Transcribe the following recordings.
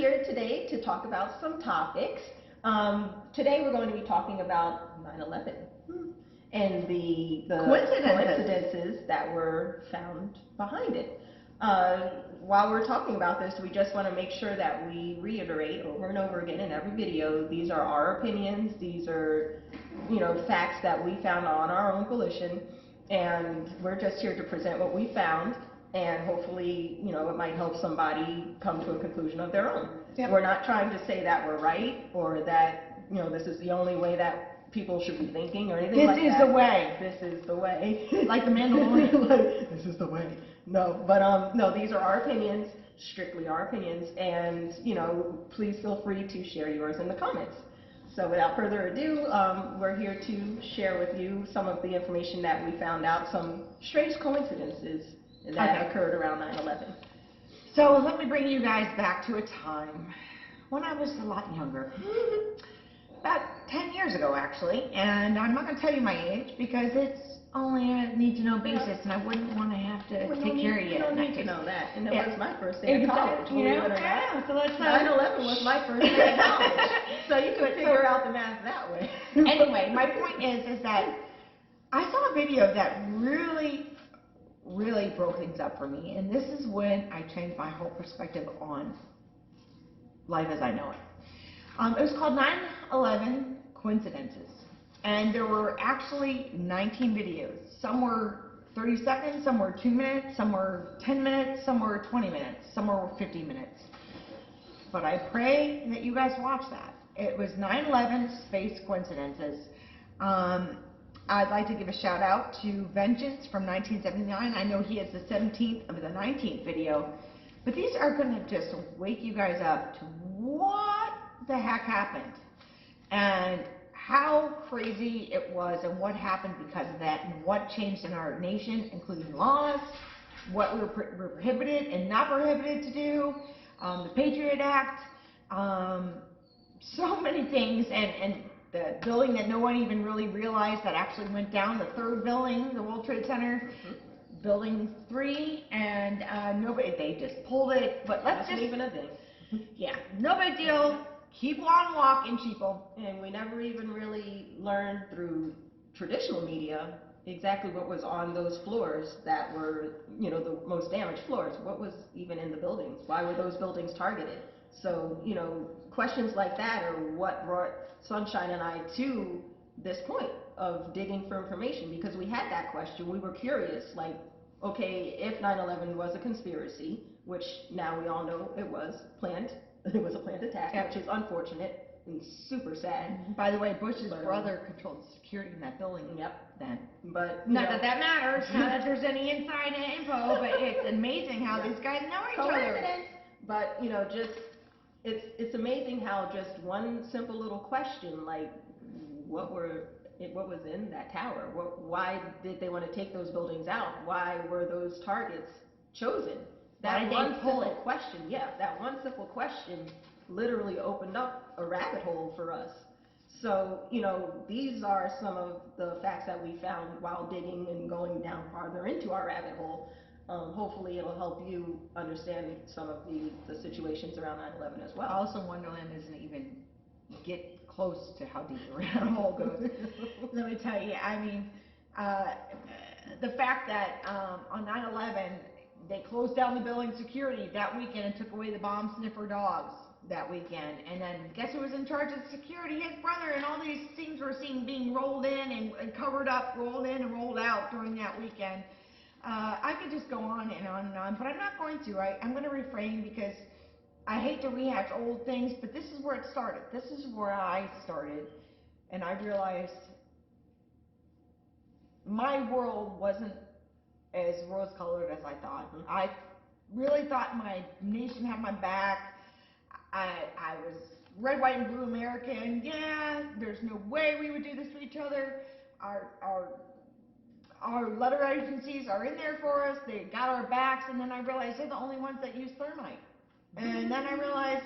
here today to talk about some topics. Today we're going to be talking about 9/11 and the coincidences that were found behind it. While we're talking about this, we just want to make sure that we reiterate over and over again in every video, these are our opinions, these are, facts that we found on our own volition, and we're just here to present what we found, and hopefully, it might help somebody come to a conclusion of their own. Yep. We're not trying to say that we're right, or that, this is the only way that people should be thinking, or anything like that. This is the way. This is the way. Like the Mandalorian. Like, this is the way. No, but no, these are our opinions, strictly our opinions, and please feel free to share yours in the comments. So without further ado, we're here to share with you some of the information that we found out, some strange coincidences that occurred around 9/11. So let me bring you guys back to a time when I was a lot younger. About 10 years ago, actually, and I'm not going to tell you my age because it's only a need-to-know basis, and I wouldn't want to have to take care of you. You don't need to know that, and it was my first day of college. So let's 9/11 was my first day of college, so you could figure out the math that way. Anyway, my point is that I saw a video that really broke things up for me, and this is when I changed my whole perspective on life as I know it. It was called 9/11 Coincidences, and there were actually 19 videos. Some were 30 seconds, some were 2 minutes, some were 10 minutes, some were 20 minutes, some were 50 minutes. But I pray that you guys watch that. It was 9/11 Space Coincidences. I'd like to give a shout out to Vengeance from 1979. I know he has the 17th of the 19th video, but these are going to just wake you guys up to what the heck happened and how crazy it was and what happened because of that and what changed in our nation, including laws, what we were prohibited and not prohibited to do, the Patriot Act, so many things, and the building that no one even really realized that actually went down, the third building, the World Trade Center, building 3, and nobody, they just pulled it, but let's just, even a thing. Yeah, no big deal, keep on walking, people. And we never even really learned through traditional media exactly what was on those floors that were, the most damaged floors. What was even in the buildings? Why were those buildings targeted? So, questions like that are what brought Sunshine and I to this point of digging for information, because we had that question. We were curious, like, okay, if 9/11 was a conspiracy, which now we all know it was planned, it was a planned attack, which is unfortunate and super sad. By the way, Bush's brother controlled the security in that building. Yep. Then. But not that that matters, not that there's any inside info, but it's amazing how these guys know each other. But, just, it's amazing how just one simple little question, like, what was in that tower? Why did they want to take those buildings out? Why were those targets chosen? That one simple question, that one simple question literally opened up a rabbit hole for us. So, these are some of the facts that we found while digging and going down farther into our rabbit hole. Hopefully it'll help you understand some of the situations around 9/11 as well. Also, Wonderland doesn't even get close to how deep the rabbit hole goes. Let me tell you, I mean, the fact that on 9/11 they closed down the building security that weekend and took away the bomb sniffer dogs that weekend, and then guess who was in charge of security? His brother, and all these things were seen being rolled in and covered up, rolled in and rolled out during that weekend. I could just go on and on and on, but I'm not going to. I'm going to refrain because I hate to rehash old things, but this is where it started. This is where I started, and I realized my world wasn't as rose-colored as I thought. I really thought my nation had my back. I was red, white, and blue American. Yeah, there's no way we would do this to each other. Our letter agencies are in there for us. They got our backs, and then I realized they're the only ones that use thermite. And then I realized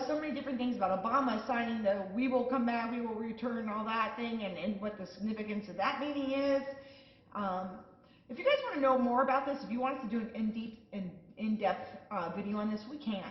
so many different things about Obama signing the "we will come back, we will return" all that thing, and what the significance of that meaning is. If you guys want to know more about this, if you want us to do an in-depth video on this, we can.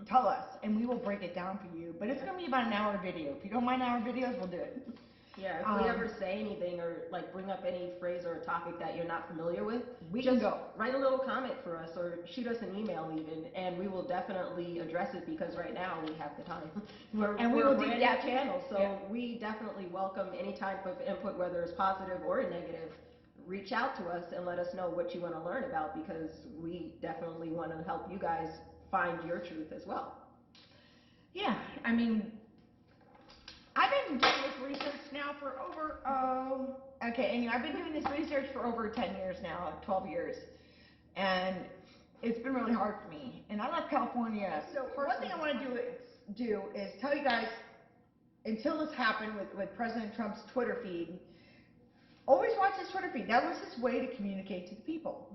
Tell us, and we will break it down for you. But it's going to be about an hour video. If you don't mind hour videos, we'll do it. Yeah, if we ever say anything or like bring up any phrase or a topic that you're not familiar with, We just can go. write a little comment for us or shoot us an email even, and we will definitely address it because right now we have the time. We're a brand new channel, so we definitely welcome any type of input, whether it's positive or negative. Reach out to us and let us know what you want to learn about, because we definitely want to help you guys find your truth as well. Yeah, I mean, I've been doing this research now for over, anyway, I've been doing this research for over 10 years now, 12 years, and it's been really hard for me, and I left California. So one thing I want to do is tell you guys, until this happened with President Trump's Twitter feed, always watch his Twitter feed. That was his way to communicate to the people.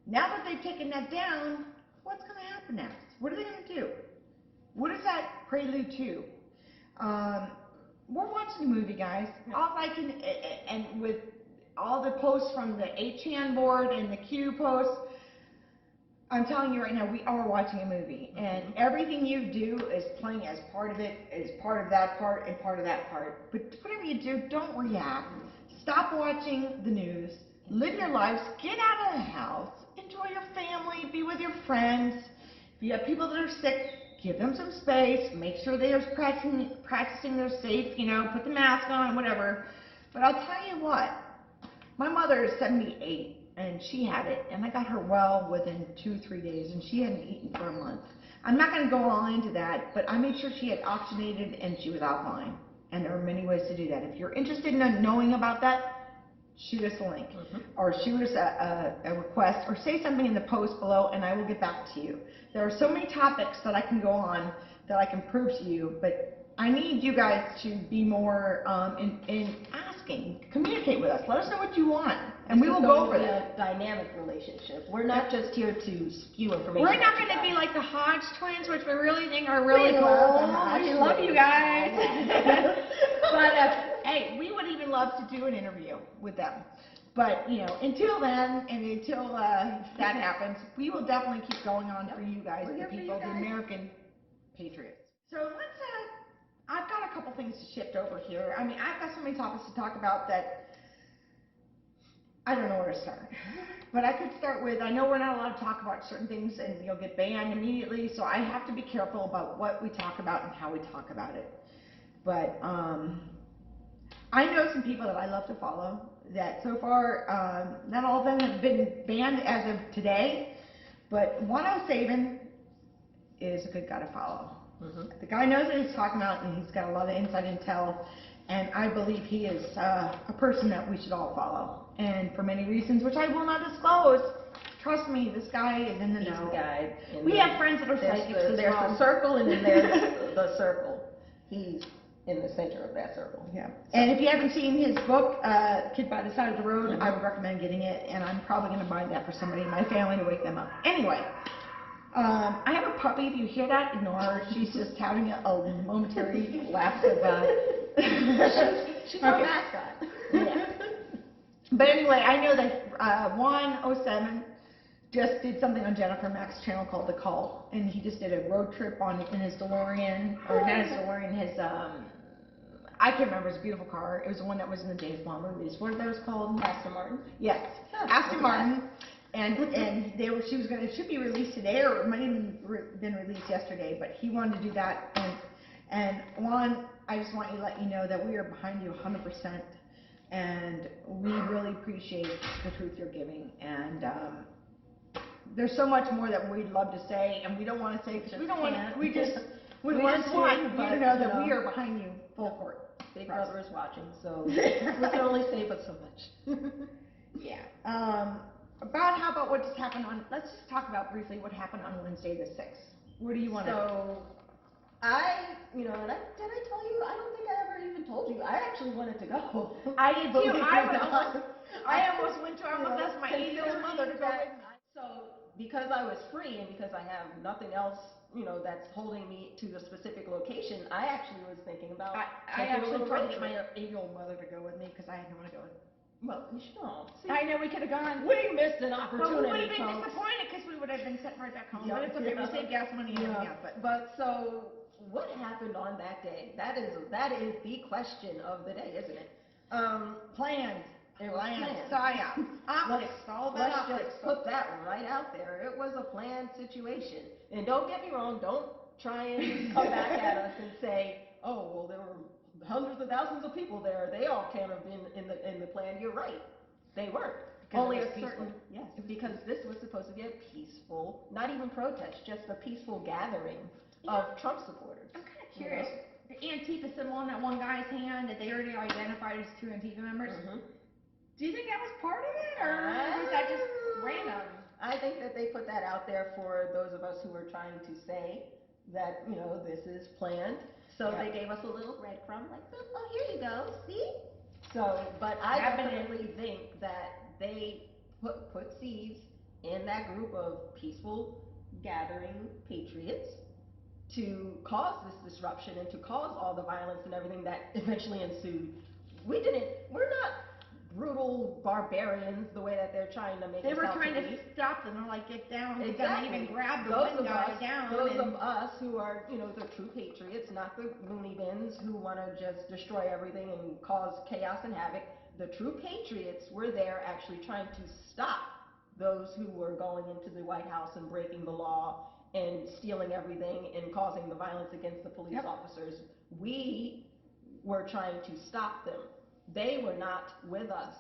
Now that they've taken that down, what's going to happen next? What are they going to do? What is that prelude to? We're watching a movie, guys. All I can, and with all the posts from the 8chan board and the Q posts, I'm telling you right now, we are watching a movie, and everything you do is playing as part of it, is part of that part, and part of that part. But whatever you do, don't react. Stop watching the news. Live your lives. Get out of the house. Enjoy your family. Be with your friends. If you have people that are sick, give them some space. Make sure they are practicing their safe, put the mask on, whatever. But I'll tell you what, my mother is 78, and she had it, and I got her well within 2-3 days, and she hadn't eaten for a month. I'm not going to go all into that, but I made sure she had oxygenated and she was alkaline, and there are many ways to do that. If you're interested in knowing about that, shoot us a link, or shoot us a request, or say something in the post below, and I will get back to you. There are so many topics that I can go on that I can prove to you, but I need you guys to be more in asking. Communicate with us. Let us know what you want, and we will go over that. A dynamic relationship. We're not just here to spew information. We're not going to be like the Hodge twins, which we really think are really cool. We love you guys. But hey, we would even love to do an interview with them. But, until then, and until that happens, we will definitely keep going on for you guys, the people, the American patriots. So let's, I've got a couple things to shift over here. I mean, I've got so many topics to talk about that I don't know where to start. But I could start with, I know we're not allowed to talk about certain things and you'll get banned immediately, so I have to be careful about what we talk about and how we talk about it. But I know some people that I love to follow that so far, not all of them have been banned as of today, but 10Savin is a good guy to follow. The guy knows what he's talking about, and he's got a lot of inside intel, and I believe he is a person that we should all follow. And for many reasons, which I will not disclose, trust me, this guy is in the know. He's the guy. We have friends that are psychics as well. There's the circle, and then there's the circle. He's in the center of that circle. Yeah. And if you haven't seen his book, Kid by the Side of the Road, I would recommend getting it, and I'm probably going to buy that for somebody in my family to wake them up. Anyway, I have a puppy. If you hear that, ignore her. She's just having a momentary lapse of she's our mascot. Yeah. But anyway, I know that 107 just did something on Jennifer Mack's channel called The Cult, and he just did a road trip in his DeLorean, or not his DeLorean, his I can't remember, his beautiful car. It was the one that was in the James Bond movies. What are those called? Aston Martin. Yes, Aston Martin. And it should be released today, or it might even been released yesterday. But he wanted to do that, and Juan, I just want you to let you know that we are behind you 100%, and we really appreciate the truth you're giving. And there's so much more that we'd love to say, and we don't want to say because we don't want to. We just want you to know that we are behind you full court. Big Brother is watching, so we can only say but so much. Yeah. How about what just happened let's just talk about briefly what happened on Wednesday the 6th. What do you want to? So, did I tell you? I don't think I ever even told you. I actually wanted to go. I did too. I almost went to, I almost asked my 80-year-old mother to go with me. So, because I was free and because I have nothing else, that's holding me to the specific location, I actually was thinking about I actually tried to get my 80-year-old mother to go with me because I had no one to go with. Well, no. See, I know we could have gone. we missed an But we opportunity, would have been folks. disappointed because we would have been sent right back home. Yeah, But it's okay. yeah. We saved gas money and everything else. But so what happened on that day? That is the question of the day, isn't it? Planned. It was planned. PSYOP. Optics. All about Let's optics. just put that right out there. It was a planned situation. And don't get me wrong, don't try and come back at us and say, oh, well, there were hundreds of thousands of people there. They all can't have been in the plan. You're right. They weren't. Because only it was a certain, peaceful. yes, because this was supposed to be a peaceful, not even protest, just a peaceful gathering of Trump supporters. I'm kind of curious. The Antifa symbol on that one guy's hand that they already identified as 2 Antifa members. Mm-hmm. Do you think that was part of it, or was that just random? I think that they put that out there for those of us who were trying to say that, you know, this is planned. So they gave us a little breadcrumb, like, oh, here you go, see? So, but I definitely think that they put seeds in that group of peaceful gathering patriots to cause this disruption and to cause all the violence and everything that eventually ensued. We're not brutal barbarians the way that they're trying to make us out to be. They were trying to stop them. They're like, get down. Exactly. They even grabbed the one guy down. Those of us who are, you know, the true patriots, not the loony bins who want to just destroy everything and cause chaos and havoc. The true patriots were there actually trying to stop those who were going into the White House and breaking the law and stealing everything and causing the violence against the police officers. We were trying to stop them. They were not with us.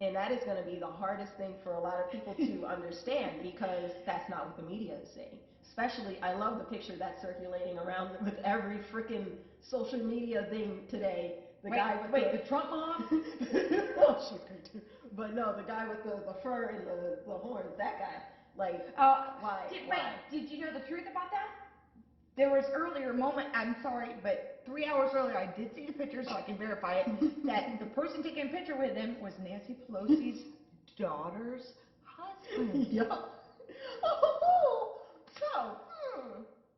And that is going to be the hardest thing for a lot of people to understand, because that's not what the media is saying. Especially, I love the picture that's circulating around with every freaking social media thing today. The guy with the Trump mom? Oh, she's great too. But no, the guy with the fur and the horns, that guy. Like, why? Did you know the truth about that? There was earlier moment, I'm sorry, but 3 hours earlier, I did see the picture, so I can verify it, that the person taking a picture with him was Nancy Pelosi's daughter's husband. Yeah. Oh, so,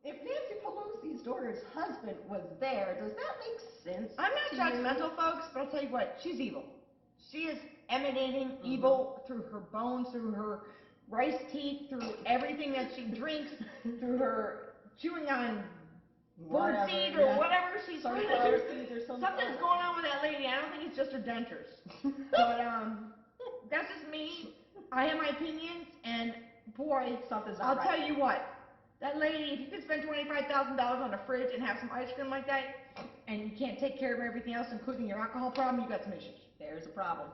if Nancy Pelosi's daughter's husband was there, does that make sense? I'm not judgmental, folks, but I'll tell you what, she's evil. She is emanating evil through her bones, through her rice teeth, through everything that she drinks, through her chewing on bird seed or whatever she's doing. Something's going on with that lady. I don't think it's just her dentures. But that's just me. I have my opinions, and boy, I'll tell you what. That lady, if you could spend $25,000 on a fridge and have some ice cream like that, and you can't take care of everything else, including your alcohol problem, you got some issues. There's a problem.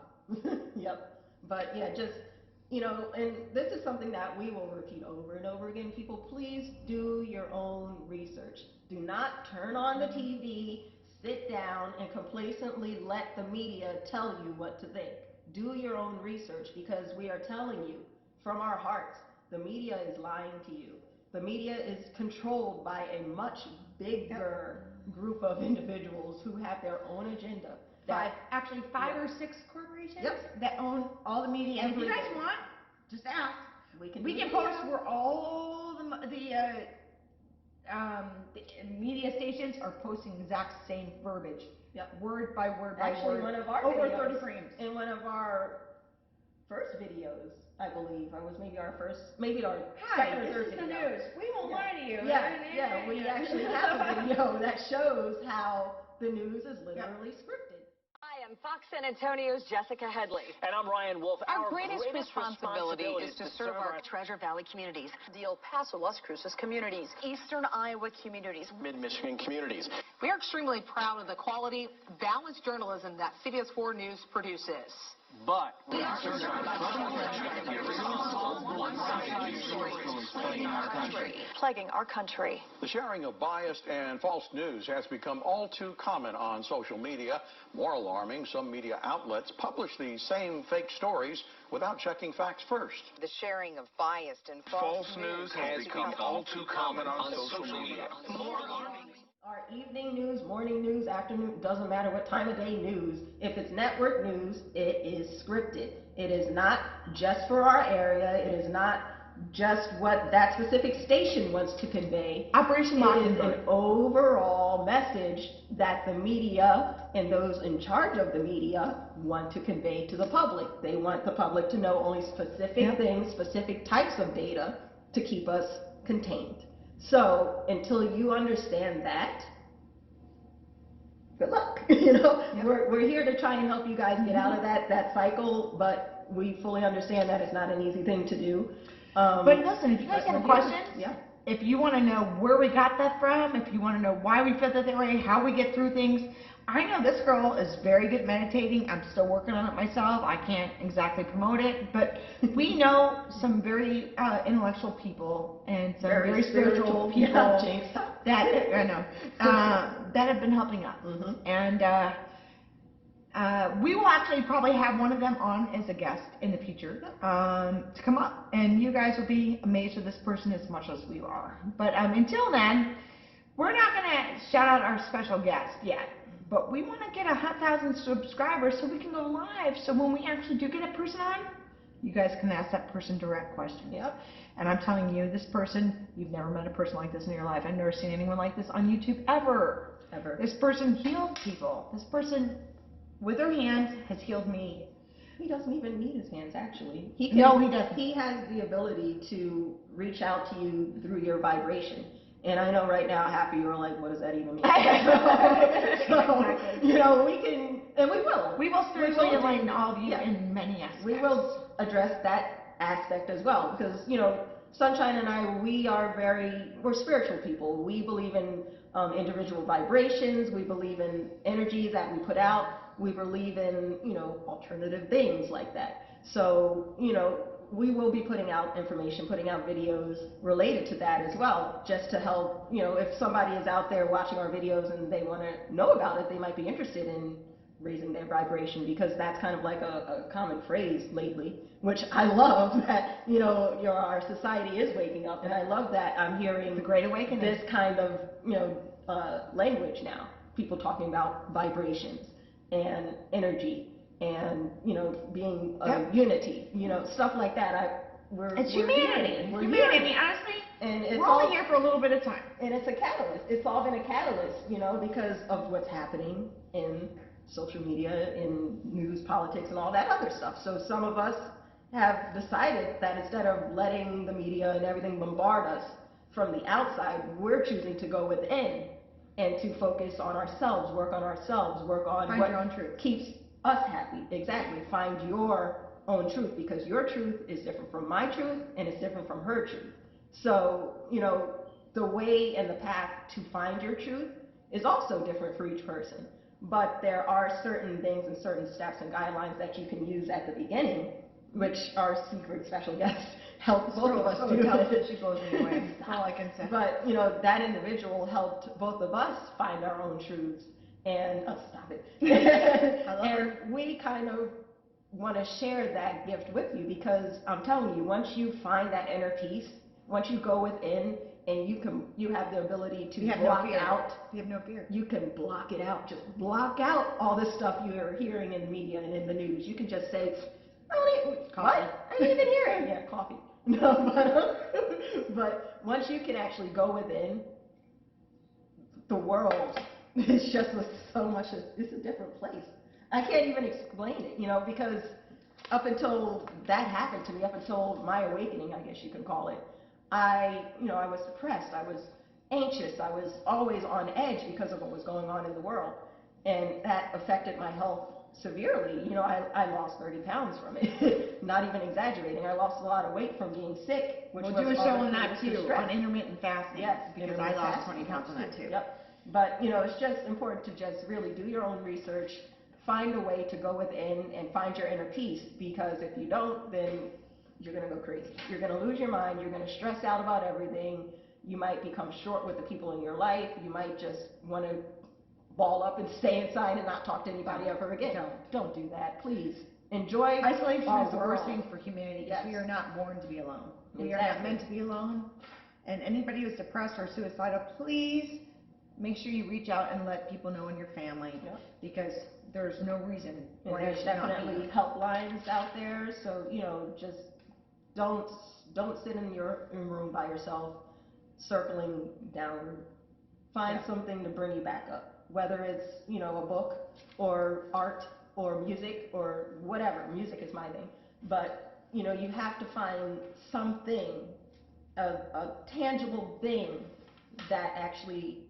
Yep. But yeah, just, you know, and this is something that we will repeat over and over again. People, please do your own research. Do not turn on the TV, sit down, and complacently let the media tell you what to think. Do your own research, because we are telling you from our hearts, the media is lying to you. The media is controlled by a much bigger group of individuals who have their own agenda. Five or six corporations that own all the media. And if you guys want, just ask. We can post where all the media stations are posting the exact same verbiage. Yep. Word by word by word. Actually, one of our over videos, 30 frames. In one of our first videos, I believe, or was maybe our first, maybe our second or third video. This is the news. We won't lie to you. Yeah, we actually have a video that shows how the news is literally scripted. Hi, I'm Fox San Antonio's Jessica Headley. And I'm Ryan Wolf. Our greatest responsibility is to serve our Treasure Valley communities, the El Paso, Las Cruces communities, Eastern Iowa communities, Mid-Michigan communities. We are extremely proud of the quality, balanced journalism that CBS 4 News produces. But plaguing our country. The sharing of biased and false news has become all too common on social media. More alarming, some media outlets publish these same fake stories without checking facts first. The sharing of biased and false news has become all too common on social media. More alarming. Our evening news, morning news, afternoon, doesn't matter what time of day news. If it's network news, it is scripted. It is not just for our area. It is not just what that specific station wants to convey. Operation It is Mockingbird. an overall message that the media and those in charge of the media want to convey to the public. They want the public to know only specific things, specific types of data to keep us contained. So until you understand that, good luck. You know, we're here to try and help you guys get out of that cycle, but we fully understand that it's not an easy thing to do. But listen, if you guys have questions, yeah. if you want to know where we got that from, if you want to know why we felt that way, how we get through things, I know this girl is very good meditating. I'm still working on it myself. I can't exactly promote it, but we know some very intellectual people and some very spiritual people that I know that have been helping us. And we will actually probably have one of them on as a guest in the future to come up, and you guys will be amazed with this person as much as we are. But until then, we're not going to shout out our special guest yet. But we want to get 1,000 subscribers so we can go live. So when we actually do get a person on, you guys can ask that person direct questions. And I'm telling you, this person, you've never met a person like this in your life. I've never seen anyone like this on YouTube ever. This person heals people. This person, with her hands, has healed me. He doesn't even need his hands, actually. No, he doesn't. He has the ability to reach out to you through your vibration. And I know right now half of you are like, what does that even mean? So, you know, we can, and we will. We will spiritually enlighten all of you in many aspects. We will address that aspect as well, because, you know, Sunshine and I, we're spiritual people. We believe in individual vibrations. We believe in energy that we put out. We believe in, you know, alternative things like that. So, you know, we will be putting out information, putting out videos related to that as well, just to help, you know, if somebody is out there watching our videos and they want to know about it, they might be interested in raising their vibration, because that's kind of like a common phrase lately, which I love that, you know, our society is waking up, and I love that I'm hearing the Great Awakening, this kind of, you know, language now, people talking about vibrations and energy and, you know, being unity, you know, stuff like that. It's humanity. We're humanity. I mean, honestly, and it's we're only here for a little bit of time. And it's a catalyst. It's all been a catalyst, you know, because of what's happening in social media, in news, politics, and all that other stuff. So some of us have decided that instead of letting the media and everything bombard us from the outside, we're choosing to go within and to focus on ourselves, work on Find what your own truth. keeps us happy. Exactly. Find your own truth, because your truth is different from my truth, and it's different from her truth. So, you know, the way and the path to find your truth is also different for each person. But there are certain things and certain steps and guidelines that you can use at the beginning, which our secret special guest helped both of us do. She blows me away. That's all I can say. But, you know, that individual helped both of us find our own truths. And, stop it. And we kind of want to share that gift with you, because I'm telling you, once you find that inner peace, once you go within and you have the ability to block out. You have no fear. You can block it out. Just block out all the stuff you're hearing in the media and in the news. You can just say, I didn't even hear it. Yeah, coffee. No, but once you can actually go within, the world is just so much, it's a different place. I can't even explain it, you know, because up until that happened to me, up until my awakening, I guess you can call it, I was depressed, I was anxious, I was always on edge because of what was going on in the world, and that affected my health severely. You know, I lost 30 pounds from it. Not even exaggerating. I lost a lot of weight from being sick, which was do a show on that too, too, on intermittent fasting. Yes, because I lost 20 pounds on that too. Yep. But, you know, it's just important to just really do your own research, find a way to go within and find your inner peace, because if you don't, then you're going to go crazy. You're going to lose your mind. You're going to stress out about everything. You might become short with the people in your life. You might just want to ball up and stay inside and not talk to anybody ever again. Don't do that, please. Enjoy. Isolation is the worst thing for humanity, because we are not born to be alone. We are not meant to be alone. And anybody who's depressed or suicidal, please make sure you reach out and let people know in your family, because there's no reason. And there's definitely helplines out there, so, you know, just don't Don't sit in your room by yourself, circling downward. Find something to bring you back up, whether it's, you know, a book or art or music or whatever. Music is my thing. But, you know, you have to find something, a tangible thing that actually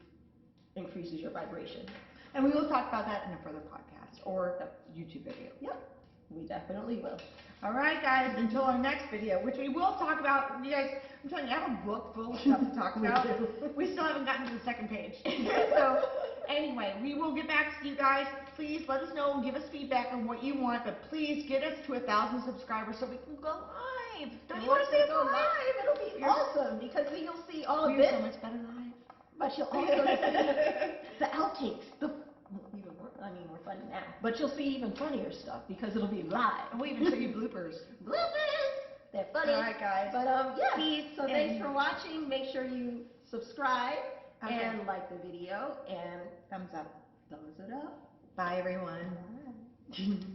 increases your vibration. And we will talk about that in a further podcast or a YouTube video. Yep, we definitely will. All right, guys, until our next video, which we will talk about. You guys, I'm telling you, I have a book full of stuff to talk about. We still haven't gotten to the second page. So, anyway, we will get back to you guys. Please let us know and give us feedback on what you want, but please get us to 1,000 subscribers so we can go live. Don't you want to see us go live? It'll be awesome, because then you'll see all of We're this. so much better live. But you'll also see the outtakes, we're funny now, but you'll see even funnier stuff because it'll be live. And we'll even show you bloopers. Bloopers! They're funny. All right, guys. But yeah, Peace. so thanks for watching. Make sure you subscribe and Okay. like the video and Thumbs up. thumbs it up. Bye, everyone. Bye.